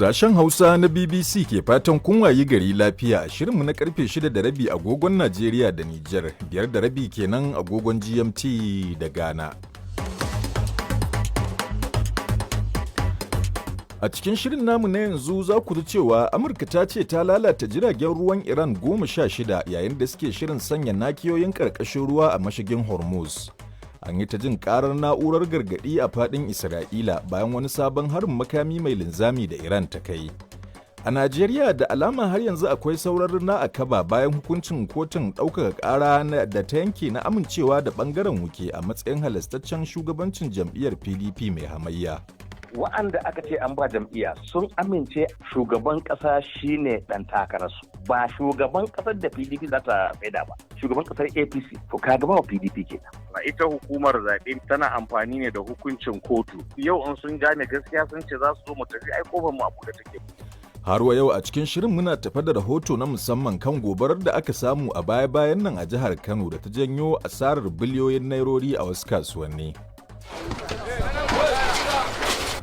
Sashen Hausa na BBC ke fatan kun wayi gari lafiya a shirinmu na karfe 6:30 agogon Najeriya da Nijar, 5:30 kenan agogon GMT da Ghana. A cikin shirin namu na yanzu za ku ji cewa Amurka ta ce ta lalata jiragen ruwan Iran 16 yayin da suke shirin sanya nakiyoyin ƙarƙashin ruwa a mashigin Hormuz. An yi ta jin karar na'urar gargaɗi a faɗin Isra'ila bayan wani sabon harin makami mai linzami da Iran ta kai. A Najeriya da alama har yanzu akwai sauran na akaba bayan hukuncin kotun ɗaukaka ƙara da ta yanke na amincewa da ɓangaren wuke a matsayin halastaccen shugabancin jam'iyyar PDP mai hamayya. Wa'anda aka ce an ba jam'iyya sun amince shugaban ƙasa shine ɗan takararsu ba shugaban ƙasar da PDP za ta tsaida ba shugaban ƙasar APC to ka gaba wa PDP kenan. Ita hukumar zaɓe tana amfani ne da hukuncin kotu yau in sun gane gaskiya sun ce za su zo mu tafi ai kofar mu a buɗe take. Har wa yau a cikin shirin muna tafa da rahoto na musamman kan gobarar da aka samu a baya-bayan nan a jihar Kano da ta janyo asarar biliyoyin nairori a wasu kasuwanni.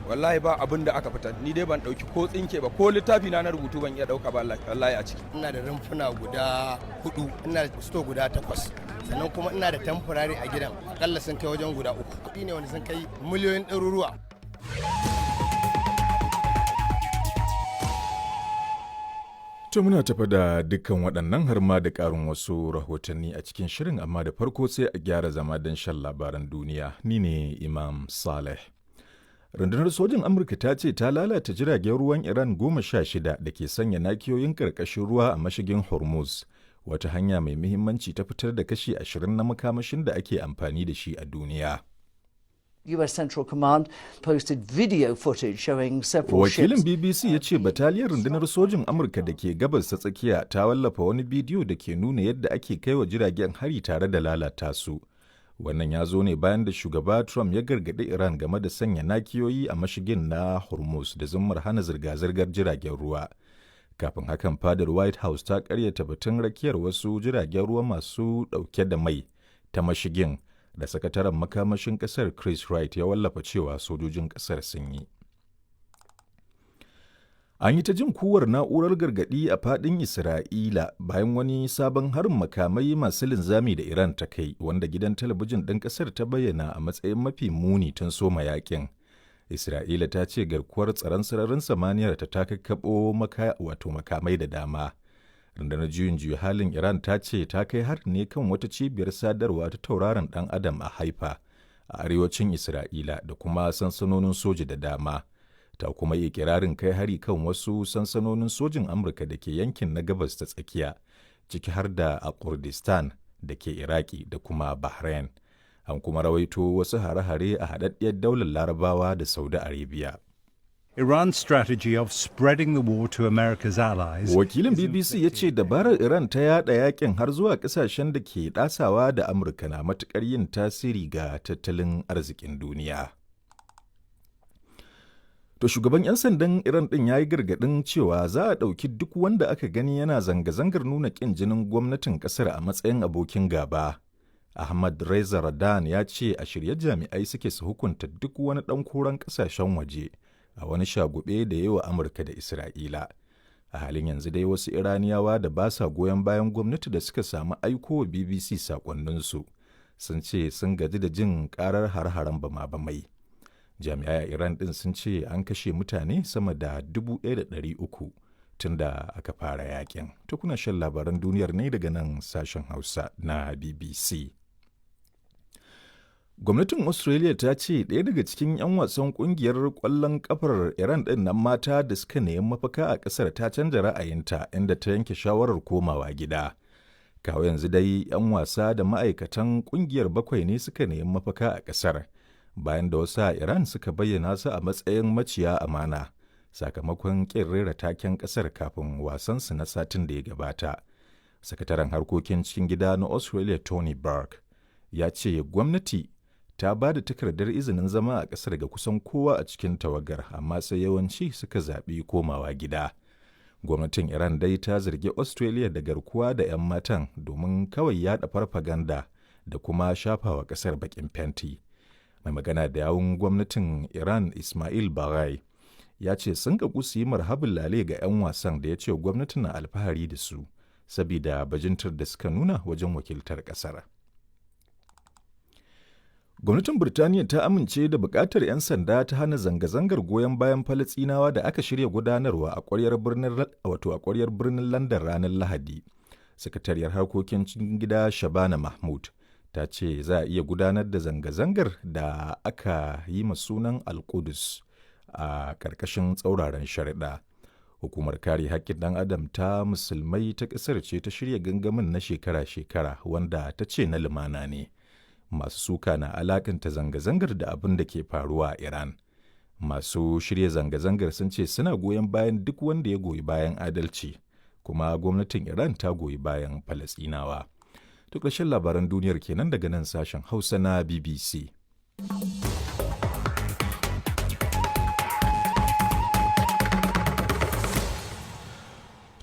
Wallahi ba abin da aka fitar ni dai ban dauki ko tsinke ba ko littafi na rubutu ban iya dauka ba wallahi a ciki. Ina da rumfuna guda 4, ina da store guda 8, sannan kuma ina da temporary a gidan akalla sun kai wajen guda 3. Kuɗi ne wanda sun kai miliyoyin ɗaruruwa. To muna tafa da dukkan waɗannan har ma da ƙarin wasu rahotanni a cikin shirin amma da farko sai a gyara zama don shan labaran duniya. Ni ne Imam Saleh. Rundunar sojin Amurka ta ce ta lalata jiragen ruwan Iran 16 da ke sanya nakiyoyin ƙarƙashin ruwa a mashigin Hormuz, wata hanya mai muhimmanci ta fitar da kashi 20 na makamashin da ake amfani da shi a duniya. US Central Command posted video footage showing several Wakilin ships. BBC ya ce bataliyar rundunar sojin Amurka da ke gabas ta tsakiya ta wallafa wani bidiyo da ke nuna yadda ake kaiwa jiragen hari tare da lalata su. Wannan ya zo ne bayan da shugaba Trump ya gargaɗi Iran game da sanya nakiyoyi a mashigin na Hormuz da zummar hana zirga-zirgar jiragen ruwa. Kafin hakan fadar White House ta karyata batun rakiyar wasu jiragen ruwa masu ɗauke da mai ta mashigin da sakataren makamashin ƙasar Chris Wright ya wallafa cewa sojojin ƙasar sun yi. An yi ta jin kuwar na'urar gargaɗi a faɗin Isra'ila bayan wani sabon harin makamai masu linzami da Iran ta kai, wanda gidan talabijin ɗin ƙasar ta bayyana a matsayin mafi muni tun soma yakin. Isra'ila ta ce garkuwar tsaron sararin samaniyar ta kakkaɓo makamai da dama. Rundunar juyin juya halin Iran ta ce ta kai har ne kan wata cibiyar sadarwa ta tauraron ɗan Adam a Haifa, a arewacin Isra'ila da kuma sansanonin soja da dama. Ta kuma yi kirarin kai hari kan wasu sansanonin sojin Amurka da ke yankin na gabas ta tsakiya, ciki har da a Kurdistan da ke Iraki da kuma Bahrain. An kuma rawaito wasu hare-hare a haɗaɗɗiyar daular Larabawa da Saudi Arabia. Iran's strategy of spreading the war to America's allies. Wakilin BBC ya ce dabarar Iran ta yada yakin har zuwa kasashen da ke ɗasawa da Amurka na matuƙar yin tasiri ga tattalin arzikin duniya. To shugaban 'yan sandan Iran ɗin ya yi gargaɗin cewa za a ɗauki duk wanda aka gani yana zanga-zangar nuna ƙin jinin gwamnatin ƙasar a matsayin abokin gaba. Ahmad Reza Radan ya ce a shirye jami'ai suke su hukunta duk wani ɗan koren ƙasashen waje a wani shagube da yi wa Amurka da Isra'ila. A halin yanzu dai wasu Iraniyawa da ba sa goyon bayan gwamnati da suka samu aiko wa BBC saƙonninsu sun ce sun gaji da jin ƙarar har-haren bama-bamai. Jami'ai a Iran ɗin sun ce an kashe mutane sama da 1,300 tun da aka fara yakin. Tukuna shan labaran duniyar ne daga nan sashen Hausa na BBC. Gwamnatin Australia ta ce ɗaya daga cikin 'yan wasan ƙungiyar ƙwallon ƙafar Iran ɗin nan mata da suka nemi mafaka a ƙasar ta canja ra'ayinta inda ta yanke shawarar komawa gida. Kawo yanzu dai 'yan wasa da ma'aikatan ƙungiyar 7 ne suka nemi mafaka a ƙasar, bayan da wasu a Iran suka bayyana su a matsayin maciya amana, sakamakon ƙin rera taken ƙasar kafin wasansu na satin da ya gabata. Sakataren harkokin cikin gida na Australia Tony Burke ya ce gwamnati ta ba da takardar izinin zama a ƙasar ga kusan kowa a cikin tawagar, amma sai yawanci suka zaɓi komawa gida. Gwamnatin Iran dai ta zargi Australia da garkuwa da 'yan matan domin kawai yaɗa farfaganda da kuma shafawa ƙasar baƙin fenti. Mai magana da yawun gwamnatin Iran Ismail Baghai ya ce sun gagu su yi marhabin lale ga 'yan wasan da ya ce gwamnati na alfahari da su sabida bajintar da suka nuna wajen wakiltar ƙasar. Gwamnatin Birtaniya ta amince da buƙatar 'yan sanda ta hana zanga-zangar goyon bayan Falasɗinawa da aka shirya gudanarwa a ƙwaryar birnin London ranar Lahadi. Sakatariyar harkokin cikin gida Shabana Mahmud ta ce za a iya gudanar da zanga-zangar da aka yi sunan Al-Qudus a ƙarƙashin tsauraran shari'a. Hukumar kare haƙƙin ɗan adam ta musulmai ta ƙasar ce ta shirya gangamin na shekara-shekara wanda ta ce na lumana ne. Masu suka na alakanta zanga-zangar da abin da ke faruwa a Iran. Masu shirya zanga-zangar sun ce suna goyon bayan duk wanda ya goyi bayan adalci, kuma gwamnatin Iran ta goyi bayan Falasɗinawa. Duk ƙarshen labaran duniyar kenan daga nan sashen Hausa na BBC.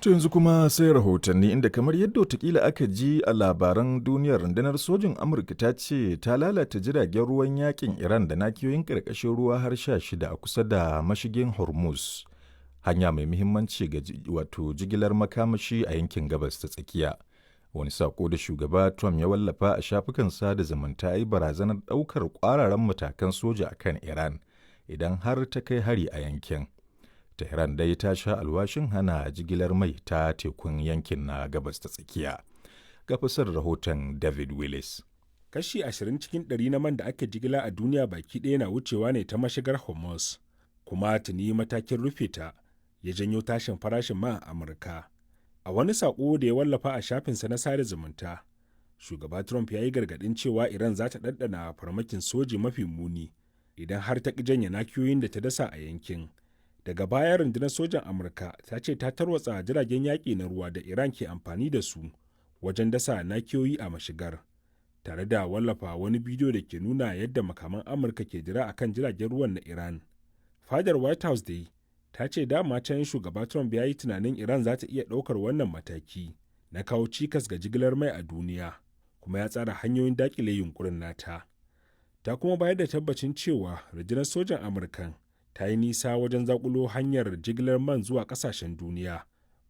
To yanzu kuma sai rahotanni inda kamar yadda watakila aka ji a labaran duniyar rundunar sojin Amurka ta ce ta lalata jiragen ruwan yakin Iran da nakiyoyin ƙarƙashin ruwa har 16 a kusa da mashigin Hormuz, hanya mai muhimmanci ga jigilar makamashi a yankin gabas ta tsakiya. Wani sako da shugaba Trump ya wallafa a shafukan sada zumunta ya yi barazanar ɗaukar ƙwararan matakan soja akan Iran idan har ta kai hari a yankin. Tehran dai ta sha alwashin hana jigilar mai ta tekun yankin na gabas ta tsakiya. Ga fasar rahoton David Willis. Kashi 20 cikin 100 na man da ake jigila a duniya baki ɗaya na wucewa ne ta mashigar Hormuz, kuma tuni matakin rufe ta ya janyo tashin farashin man a Amurka. A wani saƙo da ya wallafa a shafinsa na sada zumunta, shugaba Trump ya yi gargaɗin cewa Iran za ta ɗanɗana farmakin soji mafi muni idan har ta ƙi janye nakiyoyin da ta dasa a yankin. Daga baya rundunar sojan Amurka ta ce ta tarwatsa jiragen yaƙi na ruwa da Iran ke amfani da su wajen dasa nakiyoyi a mashigar, tare da wallafa wani bidiyo da ke nuna yadda makaman Amurka ke jira a kan jiragen ruwan na Iran. Fadar White House dai ta ce dama can shugaba Trump ya yi tunanin Iran za ta iya ɗaukar wannan mataki na kawo cikas ga jigilar mai a duniya, kuma ya tsara hanyoyin daƙile yunkurin nata. Ta kuma bayar da tabbacin cewa rundunar sojan Amurkan ta yi nisa wajen zakulo hanyar jigilar man zuwa kasashen duniya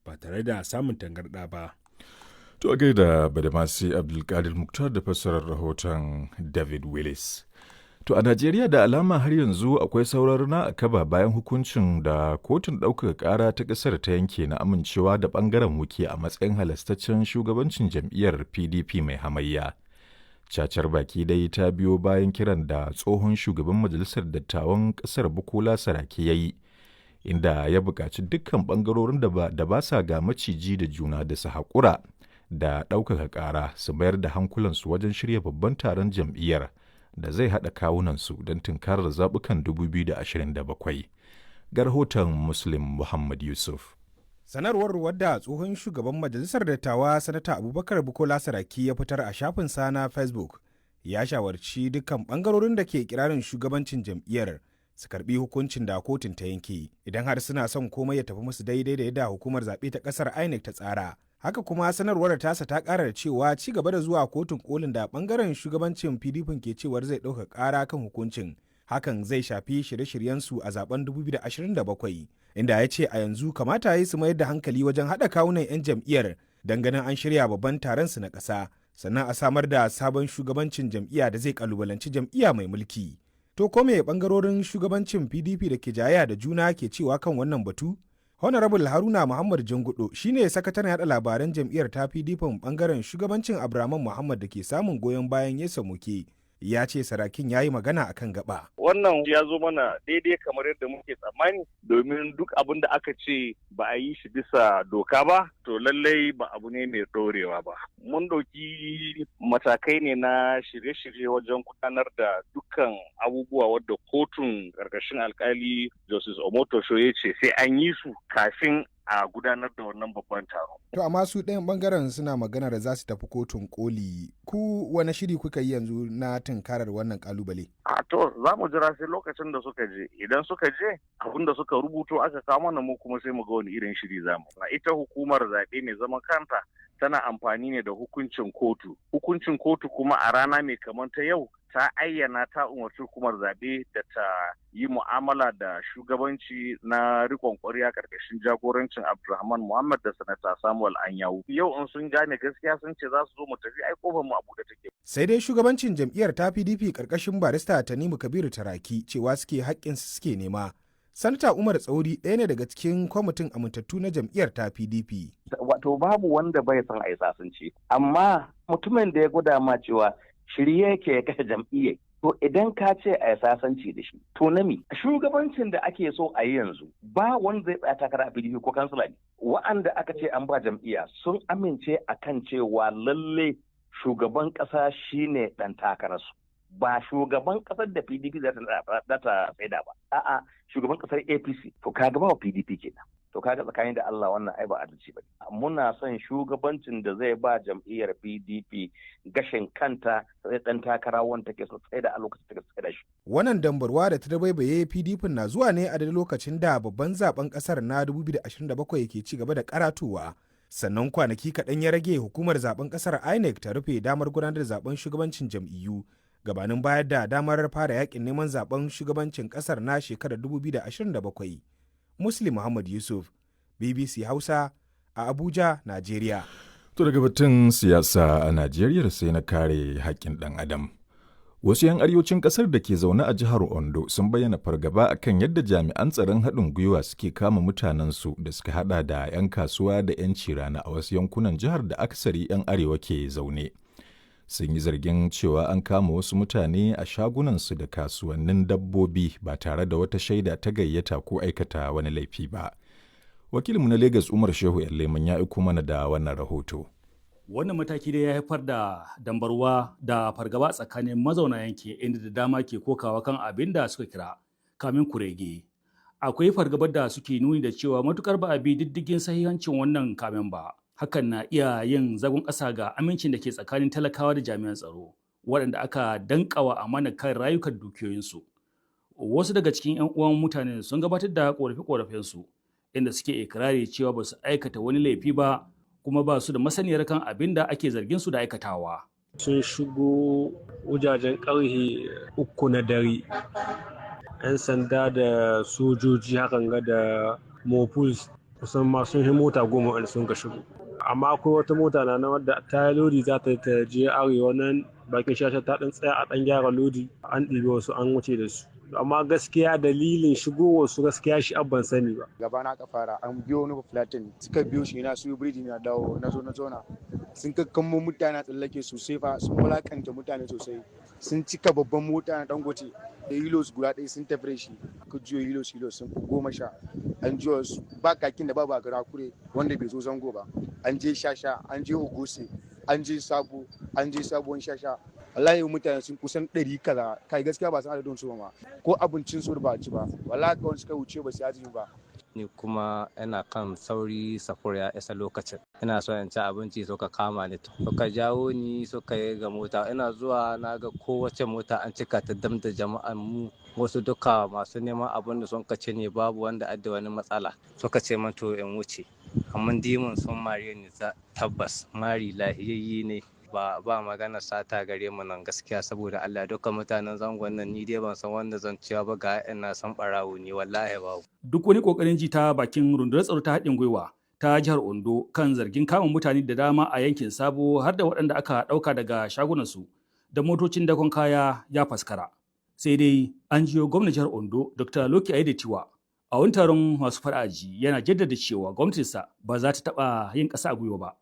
ba tare da samun tangarɗa ba. To a gaida Badamasi Abdulkadir Muktar da fassarar rahoton David Willis. To a Najeriya da alama har yanzu akwai saurar na akaba bayan hukuncin da kotun ɗaukaka ƙara ta ƙasar ta yanke na amincewa da ɓangaren wuke a matsayin halastaccen shugabancin jam'iyyar PDP mai hamayya. Cacar baki dai ta biyo bayan kiran da tsohon shugaban majalisar dattawan ƙasar Bukola Saraki ya yi, inda ya buƙaci dukkan ɓangarorin da ba sa ga maciji da juna da su haƙura da ɗaukaka ƙara su mayar da hankulansu wajen shirya babban taron jam'iyyar da zai haɗa kawunansu don tunkarar zaɓukan 2027. Ga rahoton Muslim Muhammad Yusuf. Sanarwar wadda tsohon shugaban majalisar dattawa sanata Abubakar Bukola Saraki ya fitar a shafinsa na Facebook ya shawarci dukkan bangarorin da ke kirarin shugabancin jam'iyyar su karbi hukuncin da kotun ta yanke idan har suna son komai ya tafi musu daidai da yadda hukumar zaɓe ta ƙasar INEC ta tsara. Haka kuma sanarwar tasa ta ƙara da cewa ci gaba da zuwa kotun kolin da bangaren shugabancin PDP ke cewar zai ɗauka ƙara kan hukuncin. Hakan zai shafi shirye-shiryensu a zaben 2027, inda ya ce a yanzu kamata ya yi su mayar da hankali wajen haɗa kawunan 'yan jam'iyyar don ganin an shirya babban taron su na ƙasa, sannan a samar da sabon shugabancin jam'iyya da zai kalubalanci jam'iyya mai mulki. To ko me bangarorin shugabancin PDP da ke jayayya da juna ke cewa kan wannan batu? Honorable Haruna Muhammad Jangudo shine sakataren yada labaran jam'iyyar ta PDP bangaren shugabancin Abraman Muhammad da ke samun goyon bayan Yesa Muke. Ya ce Sarakin ya yi magana a kan gaba. Wannan ya zo mana daidai kamar yadda muke tsammani, domin duk abin da aka ce ba a yi shi bisa doka ba, to lallai ba abu ne mai ɗorewa ba. Mun ɗauki matakai ne na shirye-shirye wajen gudanar da dukkan abubuwa wadda kotun ƙarƙashin alkali Justice Omotosho ya ce sai an yi su kafin a gudanar da wannan babban taro. To amma su ɗayan ɓangaren suna maganar za su tafi kotun koli Ku wani shiri kuka yi yanzu na tunkarar wannan kalubale? A to za mu jira sai lokacin da suka je. Idan suka je abin da suka rubuto aka kawo mana mu kuma sai mu ga wani irin shiri za mu. Ita hukumar zaɓe mai zaman kanta tana amfani ne da hukuncin kotu. Hukuncin kotu kuma a rana mai kamar ta yau ta ayyana ta umarci hukumar zaɓe da ta yi mu'amala da shugabanci na rikon ƙwarya ƙarƙashin jagorancin Abdulrahman Muhammad da Sanata Samuel Anyawu. Yau in sun gane gaskiya sun ce za su zo mu tafi ai kofar mu a buɗe take. Sai dai shugabancin jam'iyyar ta PDP ƙarƙashin barista Tanimu Kabiru Taraki cewa suke haƙƙinsu suke nema. Sanata Umar Tsauri ɗaya ne daga cikin kwamitin amintattu na jam'iyyar ta PDP. Wato babu wanda bai san a yi sasanci, amma mutumin da ya gwada ma cewa shirye yake ya kashe jam'iyyar. To idan ka ce a yi sasanci da shi, to nami shugabancin da ake so a yi yanzu ba wanda zai tsaya takara a PDP ko kansila ne. Wa'anda aka ce an ba jam'iyya sun amince akan cewa lalle shugaban ƙasa shine ɗan takararsu. Ba shugaban kasar da PDP za ta tsaida ba. A'a, shugaban kasar APC. To kaga ba wa PDP kenan. To kaga tsakanin da Allah wannan ai ba adalci ba. Muna son shugabancin da zai ba jam'iyyar PDP gashin kanta sai dan takara wanda take so tsaida a lokacin da tsaida shi. Wannan dambarwa da ta dabaibaye PDP na zuwa ne a lokacin da babban zaben kasar na 2027 yake ci gaba da karatowa. Sannan kwanaki kaɗan ya rage hukumar zaben kasar INEC ta rufe damar gudanar da zaben shugabancin jam'iyyu. Gabanin bayar da damar fara yakin neman zaben shugabancin kasar na shekarar 2027. Muslim Muhammad Yusuf, BBC Hausa a Abuja, Najeriya. To daga batun siyasa a Najeriya sai na kare haƙƙin ɗan adam. Wasu 'yan arewacin ƙasar da ke zaune a jihar Ondo sun bayyana fargaba akan yadda jami'an tsaron haɗin gwiwa suke kama mutanensu da suka haɗa da 'yan kasuwa da 'yan cirana a wasu yankunan jihar da akasari 'yan arewa ke zaune. Sun yi zargin cewa an kama wasu mutane a shagunansu da kasuwannin dabbobi ba tare da wata shaida ta gayyata ko aikata wani laifi ba. Wakilinmu na Legas Umar Shehu Yalleman ya aiko mana da wannan rahoto. Wannan mataki dai ya haifar da dambarwa da fargaba tsakanin mazauna yanki inda da dama ke kokawa kan abin da suka kira kamin kurege. Akwai fargabar da suke nuni da cewa matukar ba a bi diddigin sahihancin wannan kamin ba. Hakan na iya yin zagon ƙasa ga amincin da ke tsakanin talakawa da jami'an tsaro waɗanda aka danƙawa amana kan rayukan dukiyoyinsu. Wasu daga cikin 'yan uwan mutane sun gabatar da ƙorafe-ƙorafensu inda suke ikirari cewa ba su aikata wani laifi ba kuma ba su da masaniyar kan abin da ake zargin su da aikatawa. Sun shigo wajajen ƙarfe 3 na dare. 'Yan sanda da sojoji hakan ga da mopuls kusan ma sun yi mota 10 wanda sun ka shigo. Amma akwai wata mota na wadda ta lodi za ta je arewa nan bakin shasha ta dan tsaya a dan gyara lodi an ɗibi wasu an wuce da su. Amma gaskiya dalilin shigowar su gaskiya shi abban sani ba. Gaba na ka fara an biyo wani platin suka biyo shi na su biriji na dawo na zona sun kakkammo mutane tsallake sosai fa sun wulakanta mutane sosai sun cika babban mota na dangote da hilos guda ɗaya sun tafi shi aka jiyo hilos sun 10 an jiyo su ba kakin da babu a gara kure wanda bai zo zango ba an je shasha an je ogose an je sabo an je sabuwar shasha wallahi mutane sun kusan 100 kaza kai gaskiya ba san adadin su ba ko abincin su ba ci ba wallahi kawai suka wuce ba su yaji ba. Ni kuma ina kan sauri safur ya isa lokacin ina so in ci abinci suka kama ni suka jawo ni suka yi ga mota ina zuwa na ga kowace mota an cika ta dam da jama'an mu wasu duka masu neman abin da sun kace ne babu wanda adda wani matsala suka ce man to in wuce amma dimun sun mare ni tabbas mari lahiyayye ne ba magana sata gare mu nan gaskiya saboda Allah dukkan mutanen zangon nan ni dai ban san wanda zan ciwa ba ga ina san barawo ni wallahi babu. Duk wani kokarin ji ta bakin rundunar tsaro ta haɗin gwiwa ta jihar Ondo kan zargin kama mutane da dama a yankin Sabo har da waɗanda aka ɗauka daga shagunansu da motocin dakon kaya ya faskara. Sai dai an jiyo gwamnan jihar Ondo Dr. Loki Aiyedatiwa a wani taron masu fara'aji yana jaddada cewa gwamnatinsa ba za ta taɓa yin ƙasa a gwiwa ba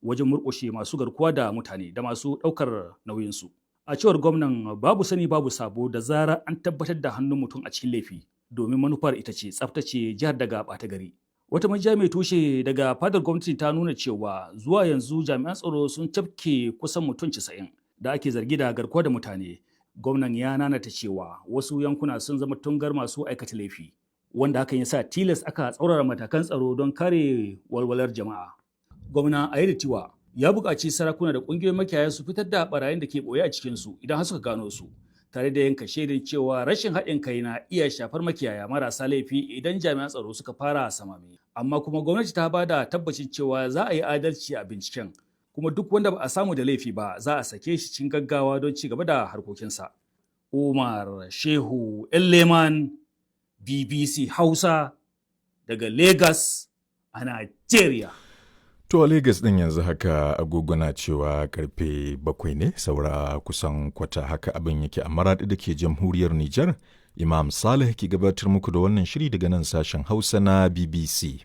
wajen murƙushe masu garkuwa da mutane da masu ɗaukar nauyinsu. A cewar gwamnan babu sani babu sabo da zarar an tabbatar da hannun mutum a cikin laifi domin manufar ita ce tsaftace jihar daga ɓata gari. Wata majiya mai tushe daga fadar gwamnati ta nuna cewa zuwa yanzu jami'an tsaro sun cafke kusan mutum 90 da ake zargi da garkuwa da mutane. Gwamnan ya nanata cewa wasu yankuna sun zama tungar masu aikata laifi wanda hakan ya sa tilas aka tsaurara matakan tsaro don kare walwalar jama'a. Gwamna Aiyedatiwa ya buƙaci sarakuna da ƙungiyoyin makiyaya su fitar da barayin da ke ɓoye a cikinsu idan har suka gano su, tare da yanka shaidin cewa rashin haɗin kai na iya shafar makiyaya marasa laifi idan jami'an tsaro suka fara samame. Amma kuma gwamnati ta ba da tabbacin cewa za a yi adalci a binciken, kuma duk wanda ba a samu da laifi ba za a sake shi cikin gaggawa don ci gaba da harkokinsa. Umar Shehu Leman, BBC Hausa, daga Lagos a Najeriya. To a Legas ɗin yanzu haka agogona cewa karfe 7 ne saura kusan kwata haka abin yake a Maraɗi da ke jamhuriyar Nijar. Imam Saleh ke gabatar muku da wannan shiri daga nan sashen Hausa na BBC.